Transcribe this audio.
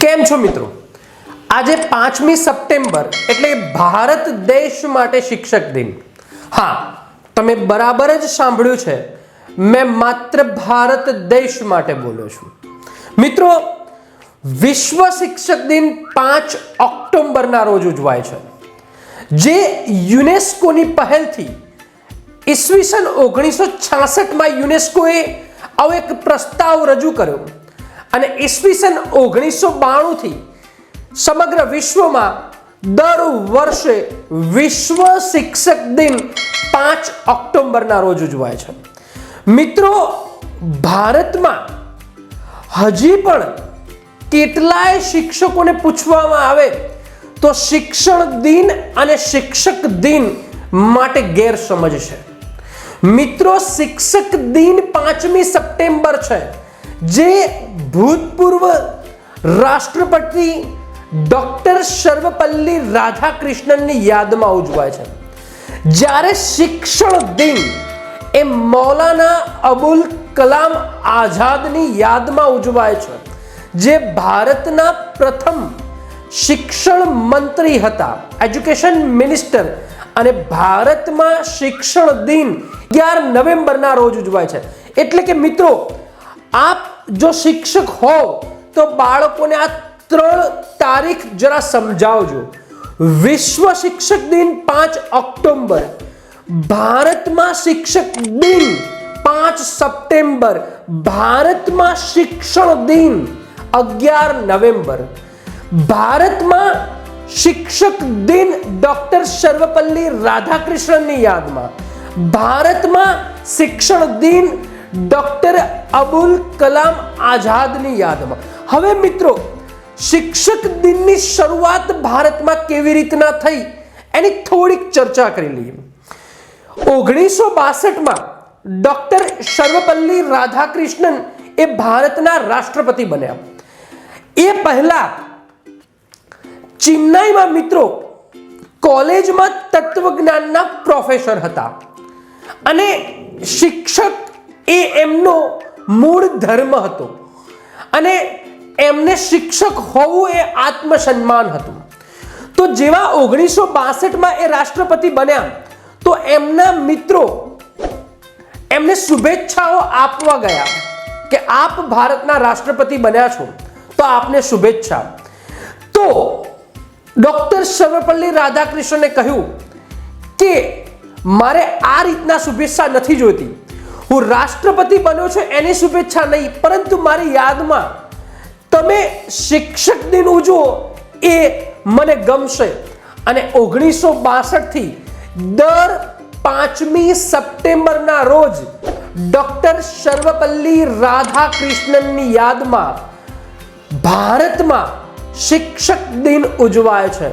કેમ છો મિત્રો? આજે 5મી સપ્ટેમ્બર એટલે ભારત દેશ માટે શિક્ષક દિન. હા, તમે બરાબર જ સાંભળ્યું છે. મેં માત્ર ભારત દેશ માટે બોલ્યો છું. મિત્રો, વિશ્વ શિક્ષક દિન 5 ઓક્ટોબરના રોજ ઉજવાય છે, જે યુનેસ્કોની પહેલથી ઈસવીસન 1966માં યુનેસ્કોએ આવો એક પ્રસ્તાવ રજૂ કર્યો અને ઈસવીસન 1992 થી સમગ્ર વિશ્વમાં દર વર્ષે વિશ્વ શિક્ષક દિન 5 ઓક્ટોબરના રોજ ઉજવાય છે. મિત્રો, ભારતમાં હજી પણ કેટલાય શિક્ષકોને પૂછવામાં આવે તો શિક્ષણ દિન અને શિક્ષક દિન માટે ગેરસમજ છે. મિત્રો, શિક્ષક દિન 5મી સપ્ટેમ્બર છે, જે ભૂતપૂર્વ રાષ્ટ્રપતિ ડોક્ટર સર્વપલ્લી રાધાકૃષ્ણનની યાદમાં ઉજવાય છે, જ્યારે શિક્ષણ દિન એ મૌલાના અબુલ કલામ આઝાદની યાદમાં ઉજવાય છે, જે ભારતના પ્રથમ શિક્ષણ મંત્રી હતા, એજ્યુકેશન મિનિસ્ટર. અને ભારતમાં શિક્ષણ દિન 11 નવેમ્બરના રોજ ઉજવાય છે. એટલે કે મિત્રો, આપ જો શિક્ષક હોવ તો બાળકોને આ 3 તારીખ જરા સમજાવજો. વિશ્વ શિક્ષક દિન 5 ઓક્ટોબર, ભારતમાં શિક્ષક દિન 5 સપ્ટેમ્બર, ભારતમાં શિક્ષણ દિન 11 નવેમ્બર, ભારતમાં શિક્ષક દિન ડોક્ટર સર્વપલ્લી રાધાકૃષ્ણનની યાદમાં, ભારતમાં શિક્ષણ દિન ડોક્ટર અબુલ કલામ આઝાદની યાદમાં. હવે મિત્રો, શિક્ષક દિનની શરૂઆત ભારતમાં કેવી રીતના થઈ એની થોડીક ચર્ચા કરી લઈએ. 1962માં ડોક્ટર સર્વપલ્લી રાધાકૃષ્ણન એ ભારતના રાષ્ટ્રપતિ બન્યા. એ પહેલા ચેન્નાઈમાં મિત્રો કોલેજમાં તત્વજ્ઞાનના પ્રોફેસર હતા અને શિક્ષક એ એમનો મૂળ ધર્મ હતો અને એમને શિક્ષક હોવું એ આત્મસન્માન હતું. તો જેવા 1962માં એ રાષ્ટ્રપતિ બન્યા તો એમના મિત્રો એમને શુભેચ્છાઓ આપવા ગયા કે આપ ભારતના રાષ્ટ્રપતિ બન્યા છો તો આપને શુભેચ્છા. તો ડોક્ટર સર્વપલ્લી રાધાકૃષ્ણને કહ્યું કે મારે આ રીતના શુભેચ્છા નથી જોઈતી. હું રાષ્ટ્રપતિ બન્યો છું એની શુભેચ્છા નહીં, પરંતુ મારી યાદમાં તમે શિક્ષક દિન ઉજવો એ મને ગમશે. અને 1962 થી દર 5મી સપ્ટેમ્બરના રોજ ડોક્ટર સર્વપલ્લી રાધાકૃષ્ણનની યાદમાં ભારતમાં શિક્ષક દિન ઉજવાય છે.